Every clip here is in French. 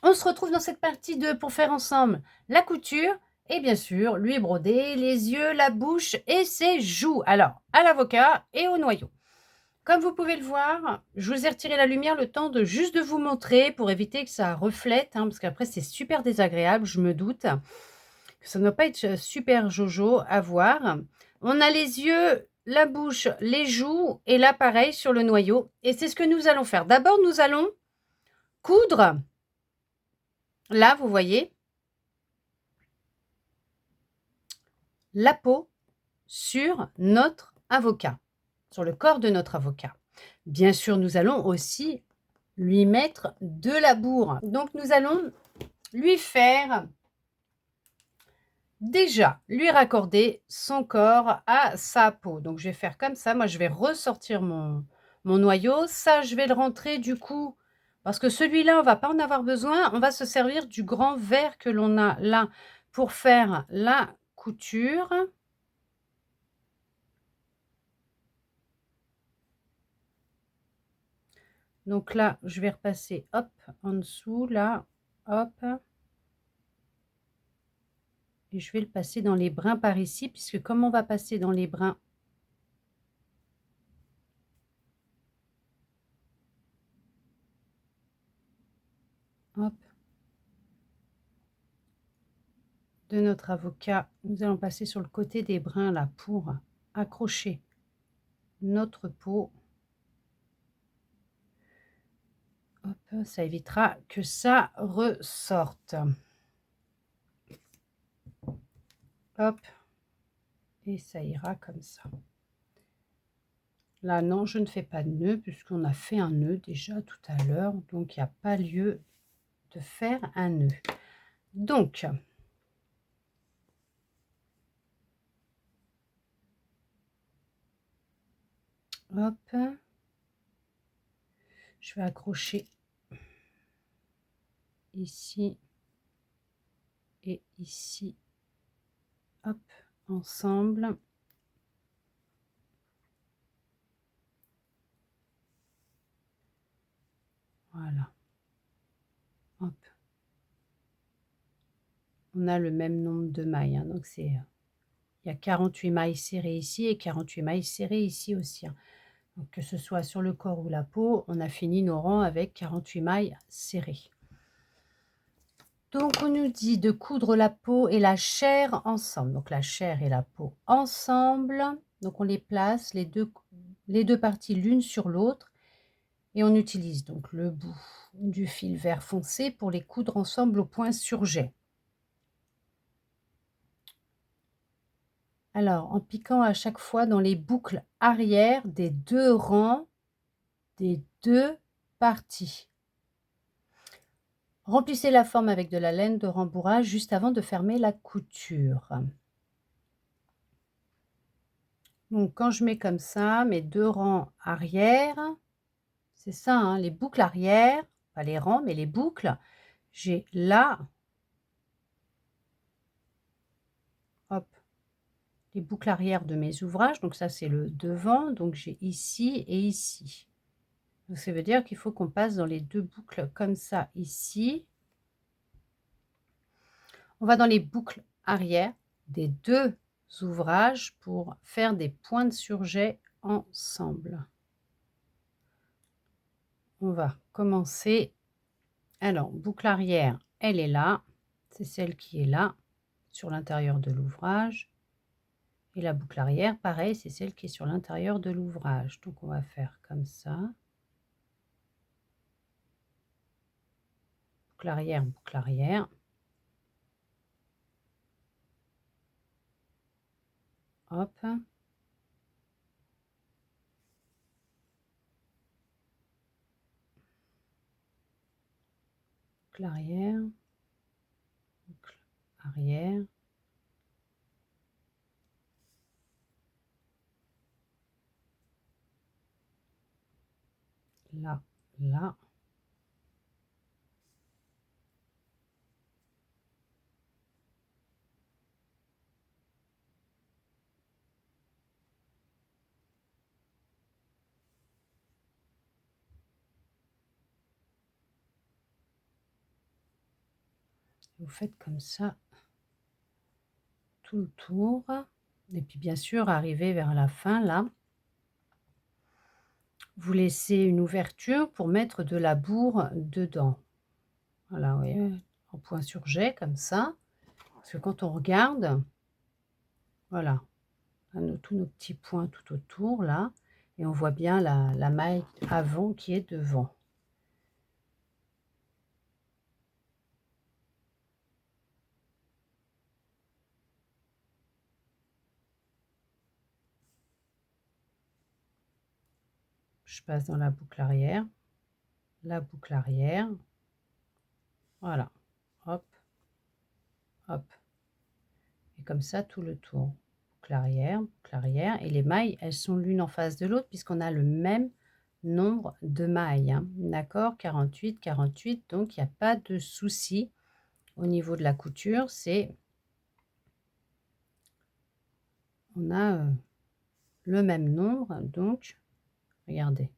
On se retrouve dans cette partie 2 pour faire ensemble la couture et bien sûr lui broder les yeux, la bouche et ses joues. Alors, à l'avocat et au noyau. Comme vous pouvez le voir, je vous ai retiré la lumière le temps de juste de vous montrer pour éviter que ça reflète, parce qu'après c'est super désagréable, je me doute, que ça ne doit pas être super jojo à voir. On a les yeux, la bouche, les joues et là pareil sur le noyau. Et c'est ce que nous allons faire. D'abord, nous allons coudre. Là, vous voyez, la peau sur notre avocat, sur le corps de notre avocat. Bien sûr, nous allons aussi lui mettre de la bourre. Donc, nous allons lui faire déjà, lui raccorder son corps à sa peau. Donc, je vais faire comme ça. Moi, je vais ressortir mon noyau. Ça, je vais le rentrer du coup, parce que celui-là, on va pas en avoir besoin. On va se servir du grand verre que l'on a là pour faire la couture. Donc là, je vais repasser, hop, en dessous, là, hop. Et je vais le passer dans les brins par ici, puisque comme on va passer dans les brins, hop, de notre avocat, nous allons passer sur le côté des brins là pour accrocher notre peau. Hop, ça évitera que ça ressorte. Hop, et ça ira comme ça. Là, non, je ne fais pas de nœud puisqu'on a fait un nœud déjà tout à l'heure, donc il n'y a pas lieu de faire un nœud. Donc, hop, je vais accrocher ici et ici, hop, ensemble. Voilà. Hop. On a le même nombre de mailles, donc c'est, il y a 48 mailles serrées ici et 48 mailles serrées ici aussi. Donc que ce soit sur le corps ou la peau, on a fini nos rangs avec 48 mailles serrées. Donc on nous dit de coudre la peau et la chair ensemble. Donc la chair et la peau ensemble. Donc on les place les deux parties l'une sur l'autre. Et on utilise donc le bout du fil vert foncé pour les coudre ensemble au point sur jet. Alors, en piquant à chaque fois dans les boucles arrière des deux rangs des deux parties. Remplissez la forme avec de la laine de rembourrage juste avant de fermer la couture. Donc, quand je mets comme ça, mes deux rangs arrière, c'est ça, hein, les boucles arrière, pas les rangs, mais les boucles, j'ai là, hop, les boucles arrière de mes ouvrages. Donc ça, c'est le devant. Donc j'ai ici et ici. Donc ça veut dire qu'il faut qu'on passe dans les deux boucles comme ça ici. On va dans les boucles arrière des deux ouvrages pour faire des points de surjet ensemble. On va commencer. Alors, boucle arrière, elle est là. C'est celle qui est là, sur l'intérieur de l'ouvrage. Et la boucle arrière, pareil, c'est celle qui est sur l'intérieur de l'ouvrage. Donc, on va faire comme ça. Boucle arrière, boucle arrière. Hop. Boucle arrière. Boucle arrière. Là, là. Vous faites comme ça tout le tour et puis bien sûr, arrivé vers la fin là, vous laissez une ouverture pour mettre de la bourre dedans. Voilà, vous voyez, en point sur jet comme ça, parce que quand on regarde, voilà, on a tous nos petits points tout autour là et on voit bien la maille avant qui est devant. Je passe dans la boucle arrière, voilà, hop, hop et comme ça tout le tour. Boucle arrière et les mailles, elles sont l'une en face de l'autre puisqu'on a le même nombre de mailles, hein. D'accord? 48, 48, donc il n'y a pas de souci au niveau de la couture, c'est on a, le même nombre, donc regardez.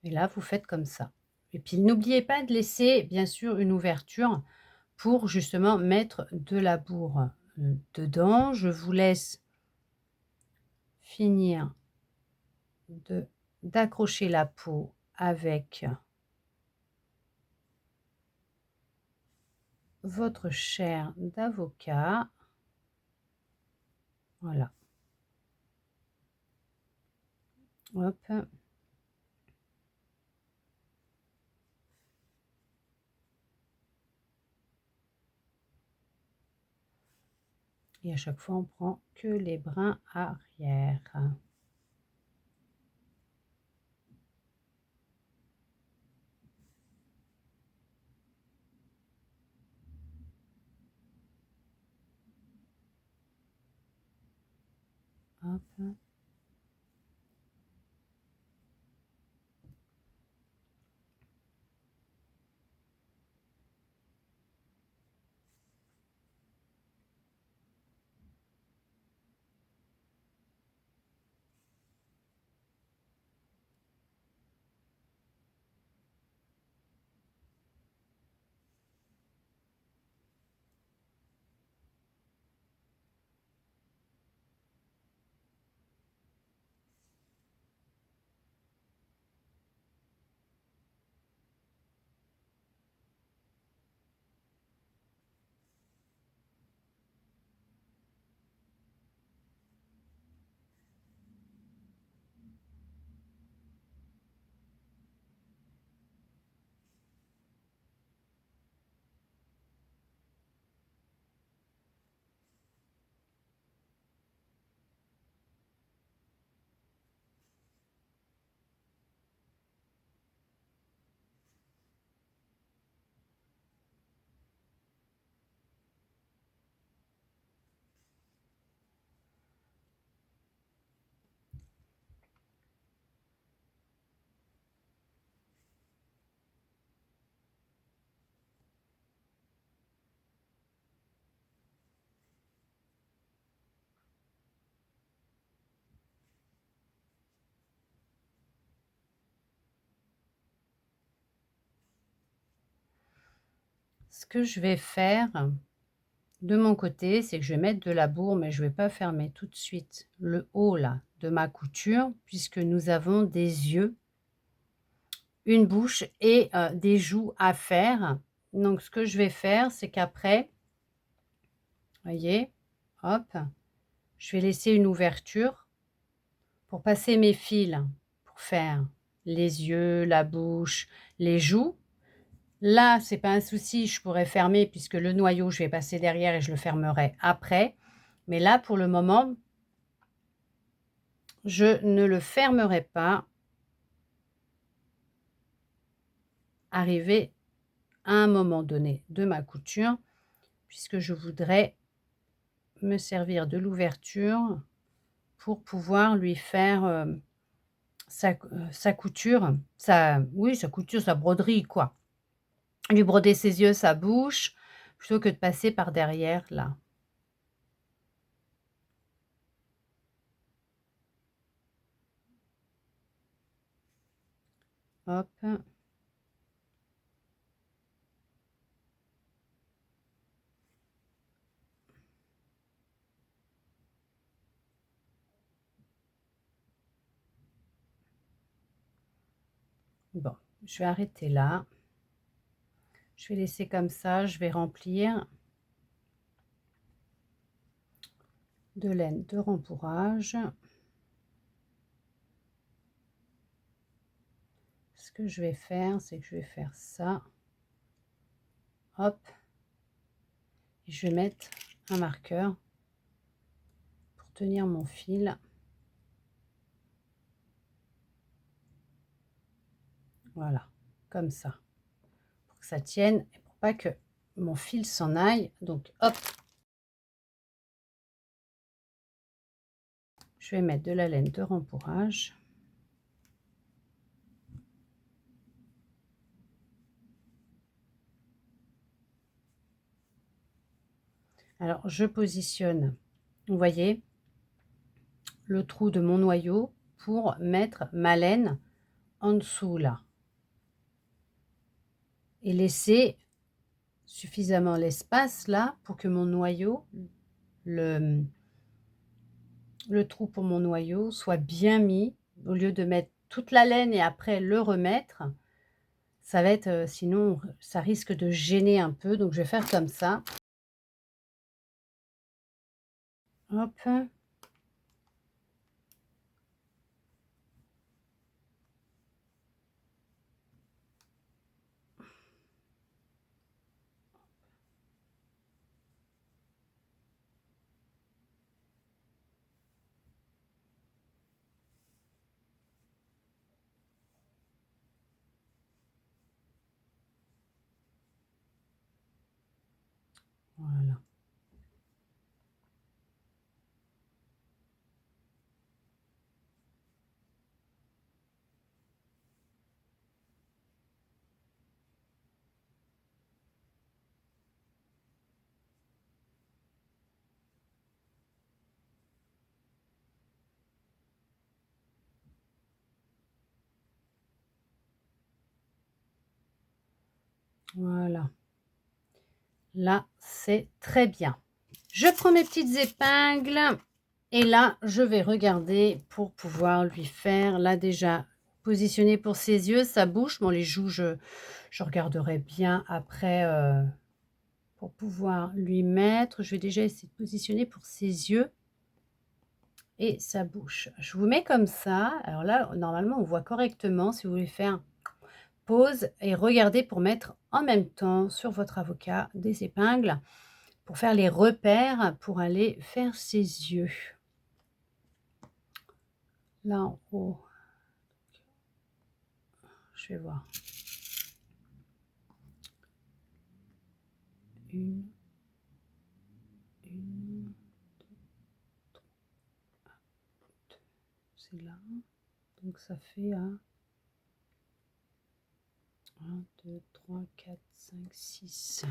Et là, vous faites comme ça. Et puis n'oubliez pas de laisser bien sûr une ouverture pour justement mettre de la bourre, dedans. Je vous laisse finir d'accrocher la peau avec votre chair d'avocat. Voilà. Hop. Et à chaque fois, on prend que les brins arrière. Hop. Ce que je vais faire de mon côté, c'est que je vais mettre de la bourre, mais je ne vais pas fermer tout de suite le haut là de ma couture puisque nous avons des yeux, une bouche et des joues à faire. Donc ce que je vais faire, c'est qu'après, voyez, hop, je vais laisser une ouverture pour passer mes fils, pour faire les yeux, la bouche, les joues. Là, c'est pas un souci, je pourrais fermer puisque le noyau, je vais passer derrière et je le fermerai après. Mais là, pour le moment, je ne le fermerai pas. Arrivé à un moment donné de ma couture, puisque je voudrais me servir de l'ouverture pour pouvoir lui faire sa couture, oui, sa couture, sa broderie, quoi. Lui broder ses yeux, sa bouche, plutôt que de passer par derrière, là. Hop. Bon, je vais arrêter là. Je vais laisser comme ça, je vais remplir de laine de rempourrage. Ce que je vais faire, c'est que je vais faire ça. Hop. Et je vais mettre un marqueur pour tenir mon fil. Voilà, comme ça. Pour que ça tienne et pour pas que mon fil s'en aille. Donc, hop. Je vais mettre de la laine de rempourrage. Alors, je positionne, vous voyez, le trou de mon noyau pour mettre ma laine en dessous là. Et laisser suffisamment l'espace là pour que mon noyau, le trou pour mon noyau soit bien mis. Au lieu de mettre toute la laine et après le remettre, ça va être, sinon ça risque de gêner un peu. Donc je vais faire comme ça. Hop. Voilà. Voilà. Là, c'est très bien. Je prends mes petites épingles et là, je vais regarder pour pouvoir lui faire, là déjà, positionner pour ses yeux, sa bouche. Bon, les joues, je regarderai bien après pour pouvoir lui mettre. Je vais déjà essayer de positionner pour ses yeux et sa bouche. Je vous mets comme ça. Alors là, normalement, on voit correctement. Si vous voulez faire pause et regardez pour mettre en même temps sur votre avocat des épingles pour faire les repères pour aller faire ses yeux. Là en haut, je vais voir. Une, deux, c'est là. Donc ça fait 1, 2, 3, 4, 5, 6.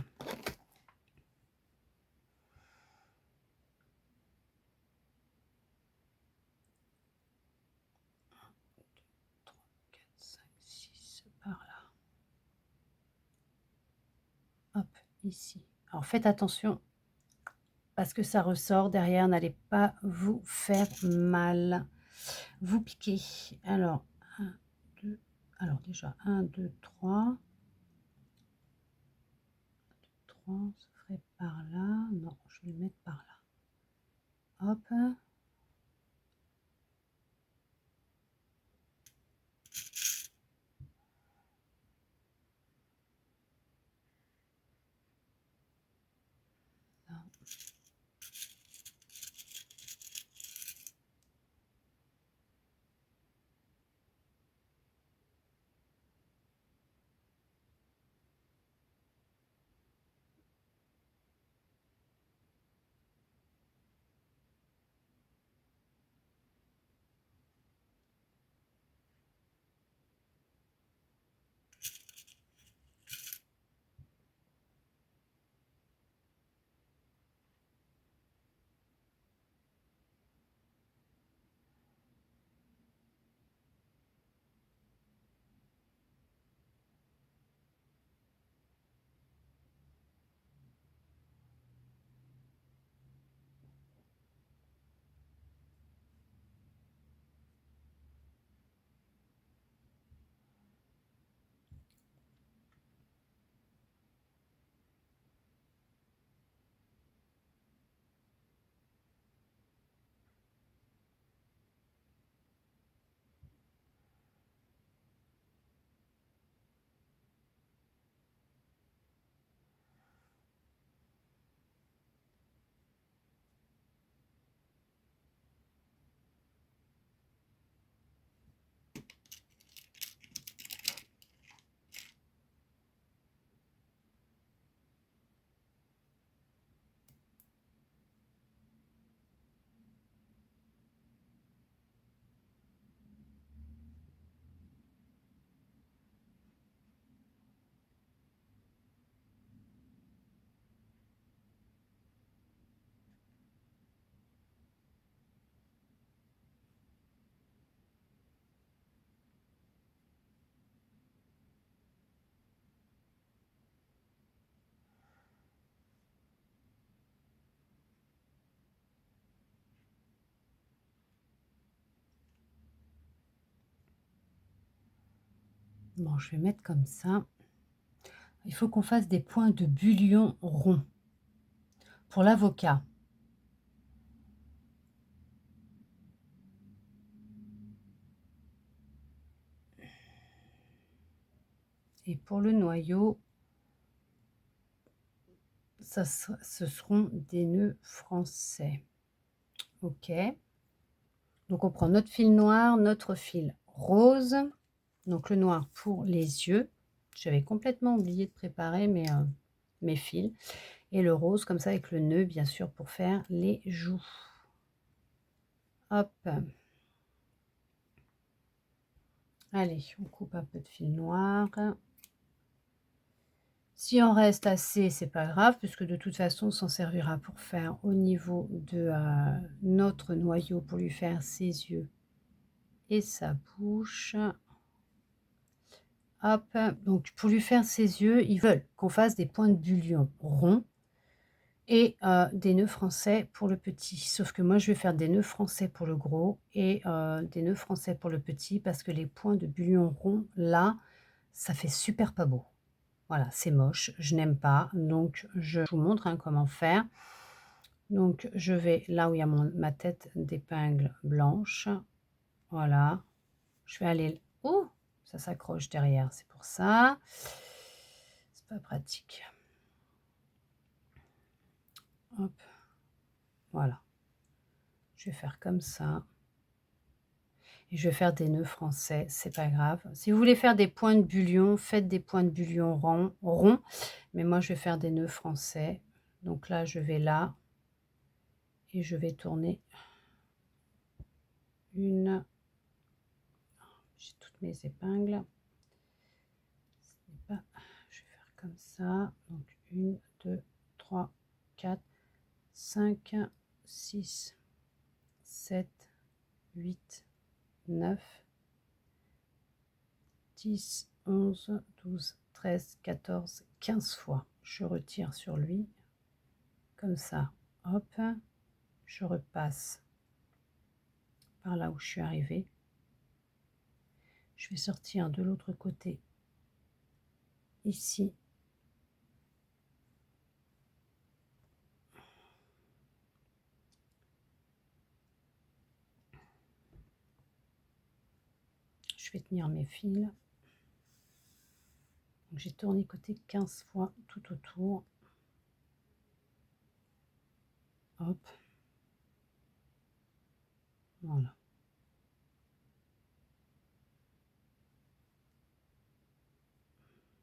6 par là. Hop, ici. Alors faites attention parce que ça ressort derrière, n'allez pas vous faire mal, vous piquer. Alors, 1, 2, alors déjà 1, 2, 3. 3, ça ferait par là. Non, je vais le mettre par là. Hop. Là. Bon, je vais mettre comme ça. Il faut qu'on fasse des points de bullion ronds pour l'avocat. Et pour le noyau, ce seront des nœuds français. OK. Donc on prend notre fil noir, notre fil rose. Donc le noir pour les yeux. J'avais complètement oublié de préparer mes fils. Et le rose comme ça avec le nœud bien sûr pour faire les joues. Hop. Allez, on coupe un peu de fil noir. Si on reste assez, c'est pas grave, puisque de toute façon, on s'en servira pour faire au niveau de notre noyau, pour lui faire ses yeux et sa bouche. Hop, donc pour lui faire ses yeux, ils veulent qu'on fasse des points de bullion ronds et des nœuds français pour le petit. Sauf que moi, je vais faire des nœuds français pour le gros et des nœuds français pour le petit, parce que les points de bullion ronds, là, ça fait super pas beau. Voilà, c'est moche, je n'aime pas, donc je vous montre hein, comment faire. Donc je vais là où il y a ma tête d'épingle blanche, voilà, je vais aller... Oh, ça s'accroche derrière, c'est pour ça, c'est pas pratique. Hop, voilà, je vais faire comme ça. Et je vais faire des nœuds français, c'est pas grave. Si vous voulez faire des points de bullion, faites des points de bullion ronds, mais moi je vais faire des nœuds français. Donc là, je vais là, et je vais tourner une... J'ai toutes mes épingles. Je vais faire comme ça. Donc 1, 2, 3, 4, 5, 6, 7, 8, 9, 10, 11, 12, 13, 14, 15 fois. Je retire sur lui. Comme ça. Hop. Je repasse par là où je suis arrivée. Je vais sortir de l'autre côté. Ici. Je vais tenir mes fils. J'ai tourné côté 15 fois tout autour. Hop. Voilà.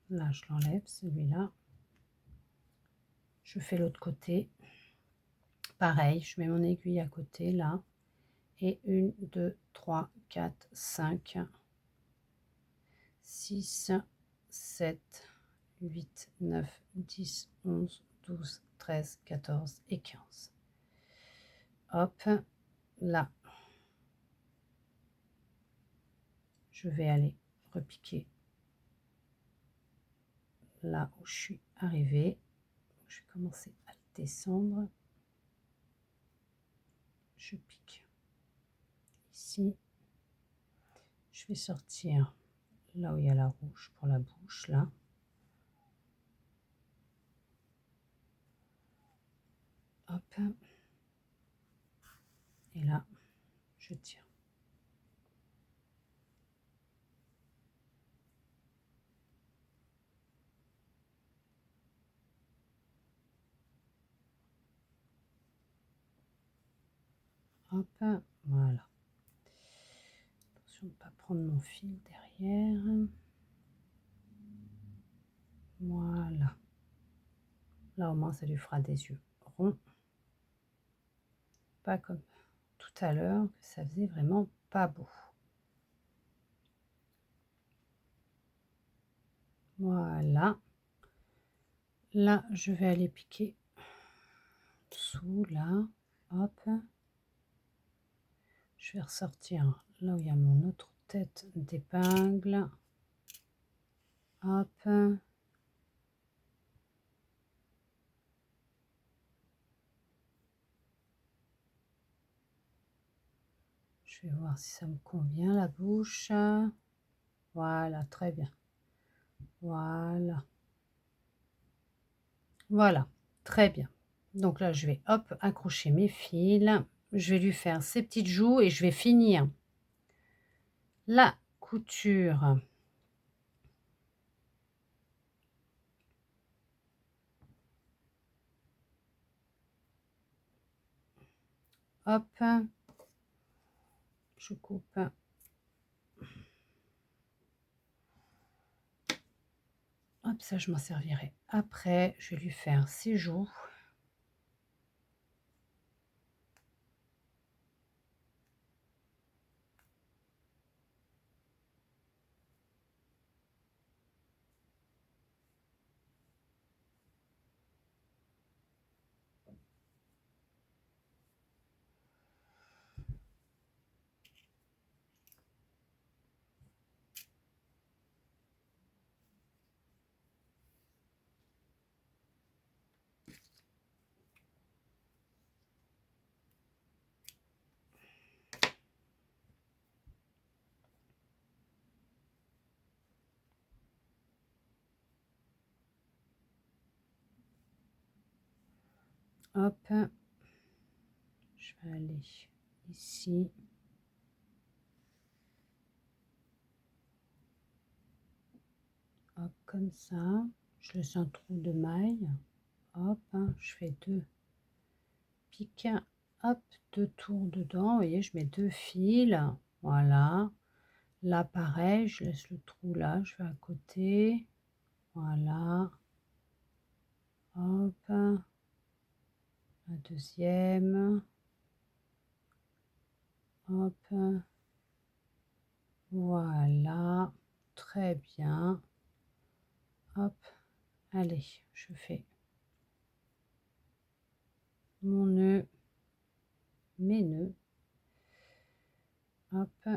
Là, je l'enlève, celui-là. Je fais l'autre côté. Pareil, je mets mon aiguille à côté, là. Et 1, 2, 3, 4, 5, 6, 7, 8, 9, 10, 11, 12, 13, 14 et 15. Hop, là. Je vais aller repiquer là où je suis arrivée. Je vais commencer à descendre. Je pique ici. Je vais sortir là où il y a la rouge pour la bouche, là. Hop. Et là, je tire. Hop, voilà. Attention de ne pas prendre mon fil derrière. Voilà. Là, au moins, ça lui fera des yeux ronds. Pas comme tout à l'heure, que ça faisait vraiment pas beau. Voilà. Là, je vais aller piquer sous, là. Hop. Je vais ressortir là où il y a mon autre tête d'épingle. Hop. Je vais voir si ça me convient, la bouche. Voilà, très bien. Voilà. Voilà, très bien. Donc là, je vais, hop, accrocher mes fils. Je vais lui faire ses petites joues et je vais finir la couture. Hop, je coupe. Hop, ça, je m'en servirai après. Je vais lui faire ses joues. Hop, je vais aller ici. Hop, comme ça. Je laisse un trou de maille. Hop, je fais 2 piques. Hop, 2 tours dedans. Vous voyez, je mets 2 fils. Voilà. Là, pareil, je laisse le trou là. Je vais à côté. Voilà. Hop. La deuxième. Hop. Voilà. Très bien. Hop. Allez, je fais mon nœud, mes nœuds. Hop.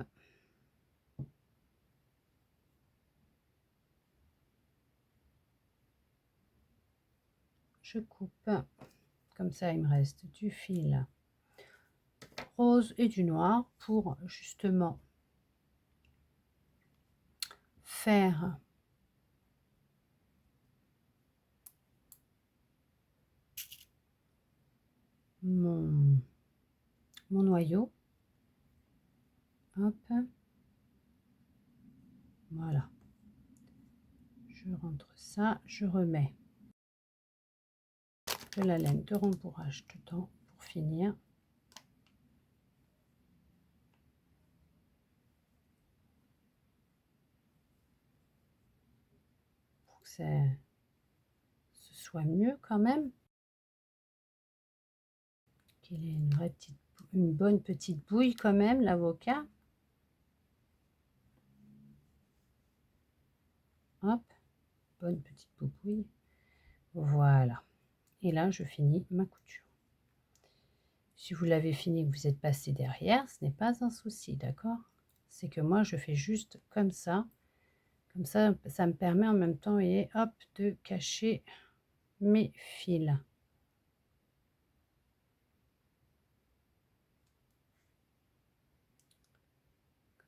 Je coupe. Comme ça, il me reste du fil rose et du noir pour justement faire mon noyau. Hop. Voilà. Je rentre ça, je remets de la laine de rembourrage dedans pour finir. Pour que ce soit mieux quand même. Qu'il ait une bonne petite bouille quand même, l'avocat. Hop, bonne petite bouille. Voilà. Et là, je finis ma couture. Si vous l'avez fini, vous êtes passé derrière, ce n'est pas un souci, d'accord? C'est que moi, je fais juste comme ça. Comme ça, ça me permet en même temps, et hop, de cacher mes fils.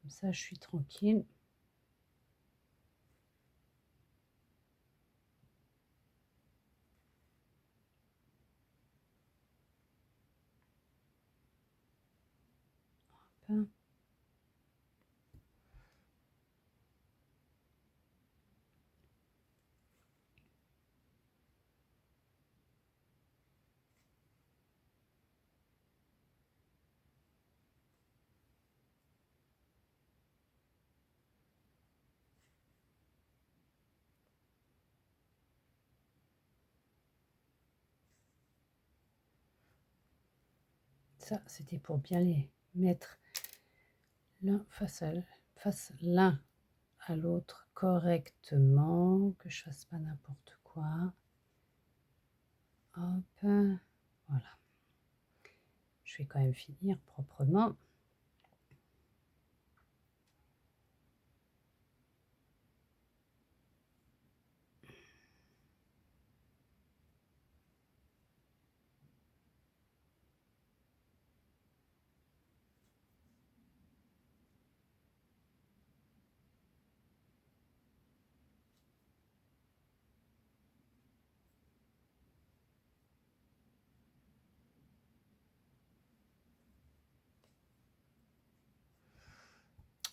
Comme ça, je suis tranquille. Hop. Ça, c'était pour bien les mettre l'un face l'un à l'autre correctement, que je fasse pas n'importe quoi. Hop, voilà. Je vais quand même finir proprement.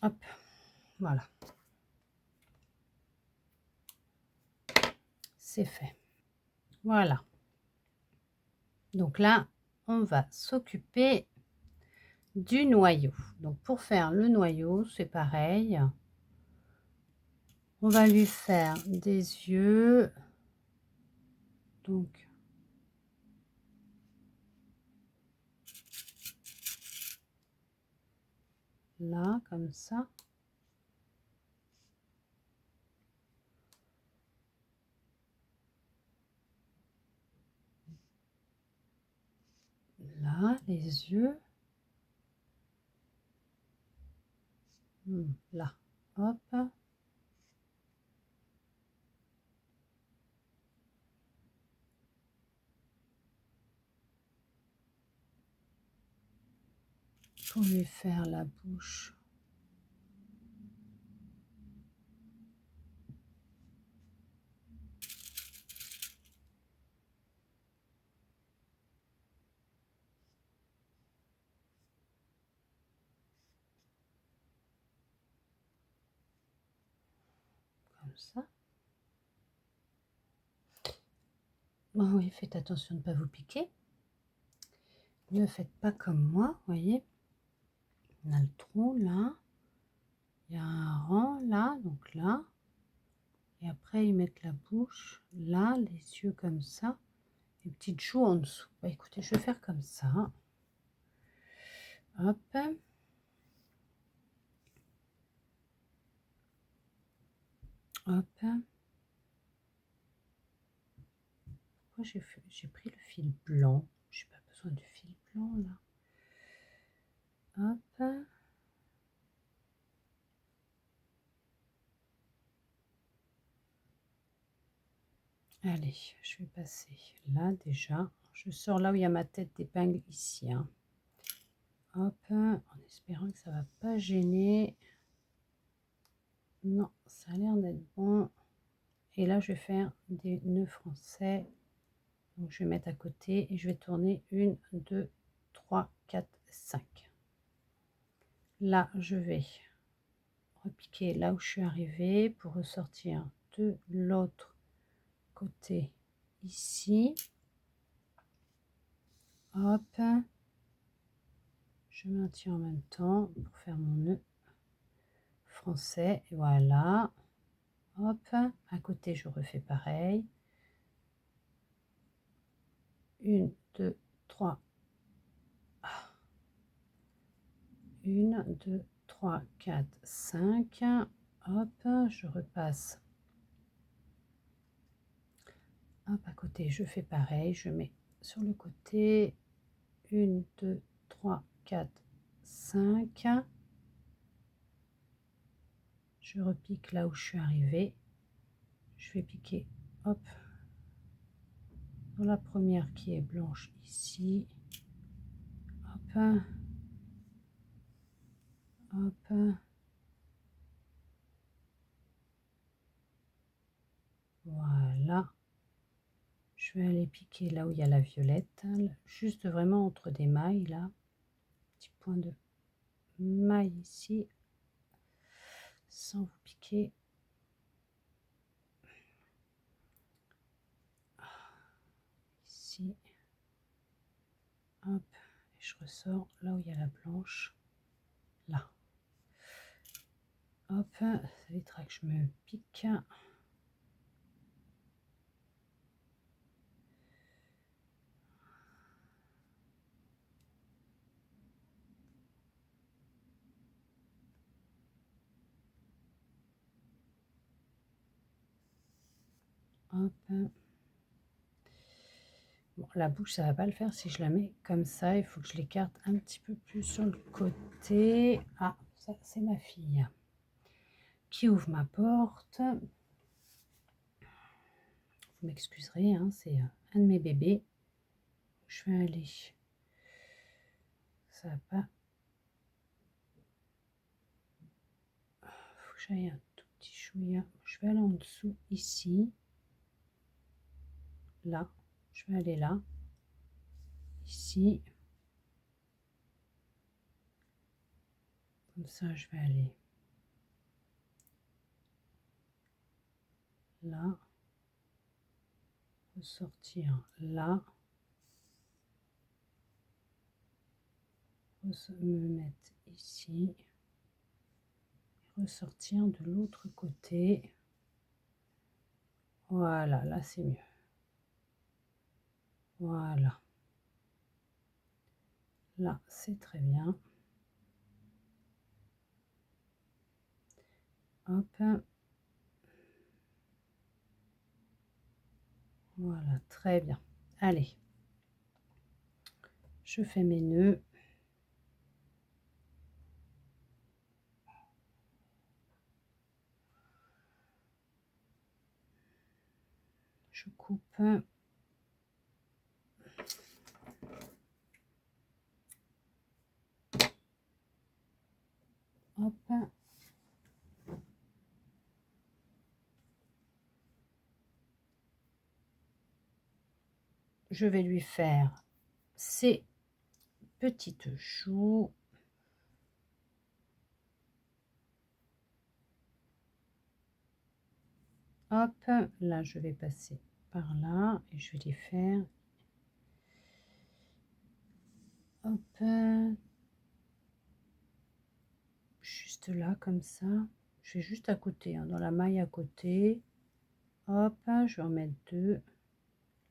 Hop, voilà. C'est fait. Voilà. Donc là, on va s'occuper du noyau. Donc pour faire le noyau, c'est pareil. On va lui faire des yeux. Donc là, comme ça. Là, les yeux. Là, hop. Pour lui faire la bouche. Comme ça. Bon, oui, faites attention de ne pas vous piquer. Ne faites pas comme moi, voyez. On a le trou là. Il y a un rang là, donc là. Et après, ils mettent la bouche là, les yeux comme ça. Les petites joues en dessous. Bah, écoutez, je vais faire comme ça. Hop. Hop. Pourquoi j'ai pris le fil blanc? Je n'ai pas besoin du fil blanc là. Hop. Allez, je vais passer là déjà. Je sors là où il y a ma tête d'épingle ici. Hein. Hop, en espérant que ça ne va pas gêner. Non, ça a l'air d'être bon. Et là, je vais faire des nœuds français. Donc, je vais mettre à côté et je vais tourner 1, 2, 3, 4, 5. Là, je vais repiquer là où je suis arrivée pour ressortir de l'autre côté ici. Hop, je maintiens en même temps pour faire mon nœud français. Et voilà. Hop, à côté, je refais pareil. 1, 2, 3. 1, 2, 3, 4, 5. Hop, je repasse. Hop, à côté, je fais pareil. Je mets sur le côté. 1, 2, 3, 4, 5. Je repique là où je suis arrivée. Je vais piquer, hop, dans la première qui est blanche ici. Hop, hop. Voilà. Je vais aller piquer là où il y a la violette, juste vraiment entre des mailles là. Petit point de maille ici, sans vous piquer. Ici. Hop, et je ressors là où il y a la blanche. Là. Hop, ça évitera que je me pique. Hop. Bon, la bouche, ça va pas le faire si je la mets comme ça. Il faut que je l'écarte un petit peu plus sur le côté. Ah, ça, c'est ma fille qui ouvre ma porte. Vous m'excuserez, hein, c'est un de mes bébés. Je vais aller. Ça va pas. Faut que j'aille un tout petit chouïa. Je vais aller en dessous ici. Là. Je vais aller là. Ici. Comme ça, je vais aller là, ressortir là, me mettre ici, ressortir de l'autre côté. Voilà, là c'est mieux. Voilà. Là, c'est très bien. Hop. Voilà, très bien. Allez. Je fais mes nœuds. Je coupe. Hop. Je vais lui faire ses petites joues. Hop, là je vais passer par là et je vais les faire. Hop, juste là comme ça. Je vais juste à côté, hein, dans la maille à côté. Hop, je vais en mettre deux.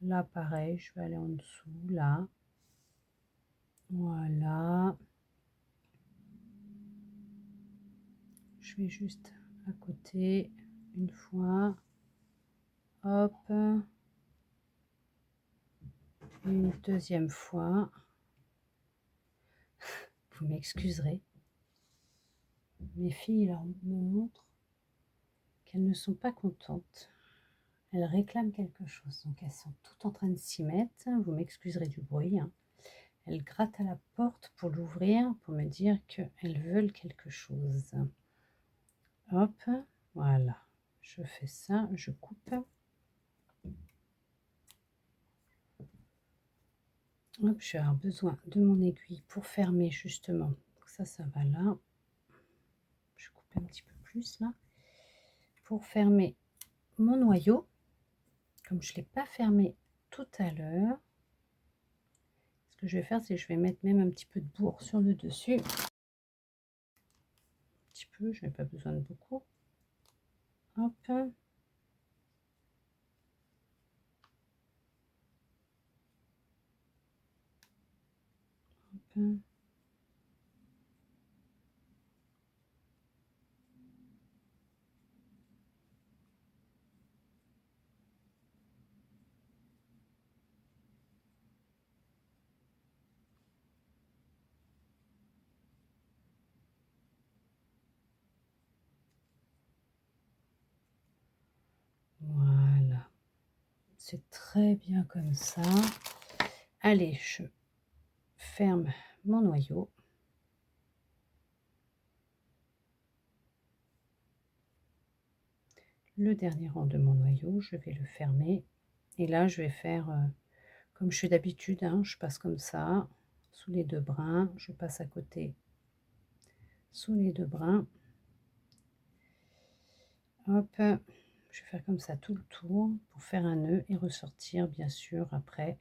Là pareil, je vais aller en dessous, là. Voilà. Je vais juste à côté une fois. Hop. Une deuxième fois. Vous m'excuserez. Mes filles leur me montrent qu'elles ne sont pas contentes. Elles réclament quelque chose. Donc elles sont toutes en train de s'y mettre. Vous m'excuserez du bruit. Hein. Elles grattent à la porte pour l'ouvrir, pour me dire qu'elles veulent quelque chose. Hop, voilà. Je fais ça, je coupe. Hop, je vais avoir besoin de mon aiguille pour fermer justement. Donc ça va là. Je coupe un petit peu plus là. Pour fermer mon noyau. Comme je ne l'ai pas fermé tout à l'heure, ce que je vais faire, c'est que je vais mettre même un petit peu de bourre sur le dessus. Un petit peu, je n'ai pas besoin de beaucoup. Hop. Hop. Voilà. C'est très bien comme ça. Allez, je ferme mon noyau. Le dernier rang de mon noyau, je vais le fermer. Et là, je vais faire comme je fais d'habitude. Hein, je passe comme ça, sous les deux brins. Je passe à côté, sous les deux brins. Hop, je vais faire comme ça tout le tour pour faire un nœud et ressortir bien sûr après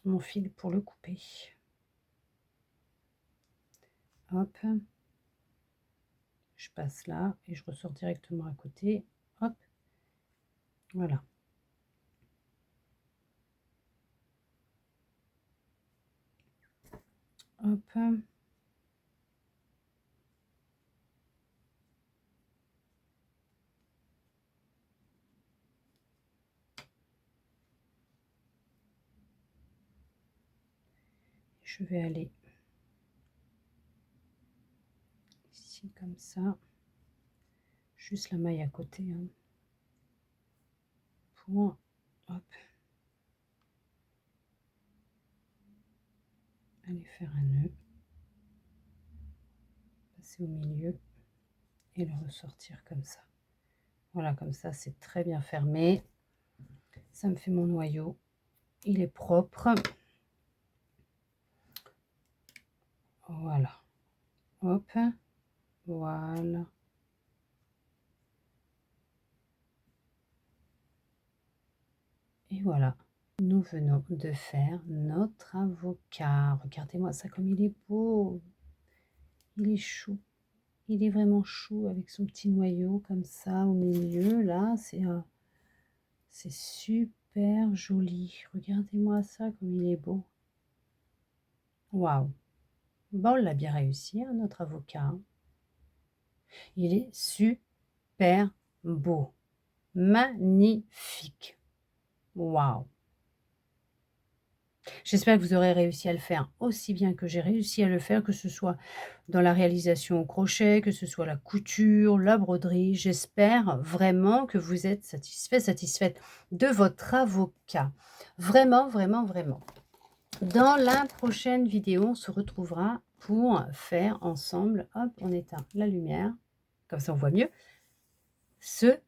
mon fil pour le couper. Hop, je passe là et je ressors directement à côté. Hop, voilà. Hop. Je vais aller ici comme ça, juste la maille à côté, hein, pour hop, aller faire un nœud, passer au milieu et le ressortir comme ça. Voilà, comme ça c'est très bien fermé. Ça me fait mon noyau, il est propre. Voilà, hop, voilà. voilà, nous venons de faire notre avocat. Regardez-moi ça comme il est beau. Il est chou. Il est vraiment chou avec son petit noyau comme ça au milieu. Là, c'est super joli. Regardez-moi ça comme il est beau. Waouh! Bon, on l'a bien réussi, hein, notre avocat, hein. Il est super beau. Magnifique. Waouh! J'espère que vous aurez réussi à le faire aussi bien que j'ai réussi à le faire, que ce soit dans la réalisation au crochet, que ce soit la couture, la broderie. J'espère vraiment que vous êtes satisfait, satisfaite de votre avocat. Vraiment, vraiment, vraiment. Dans la prochaine vidéo, on se retrouvera pour faire ensemble, hop, on éteint la lumière, comme ça on voit mieux, ce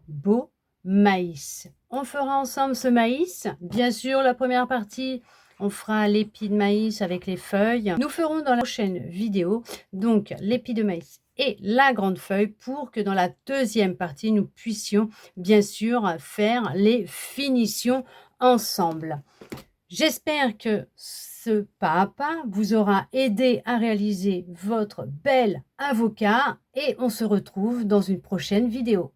beau maïs. On fera ensemble ce maïs. Bien sûr, la première partie, on fera l'épi de maïs avec les feuilles. Nous ferons dans la prochaine vidéo, donc l'épi de maïs et la grande feuille pour que dans la deuxième partie, nous puissions bien sûr faire les finitions ensemble. J'espère que ce pas à pas vous aura aidé à réaliser votre bel avocat et on se retrouve dans une prochaine vidéo.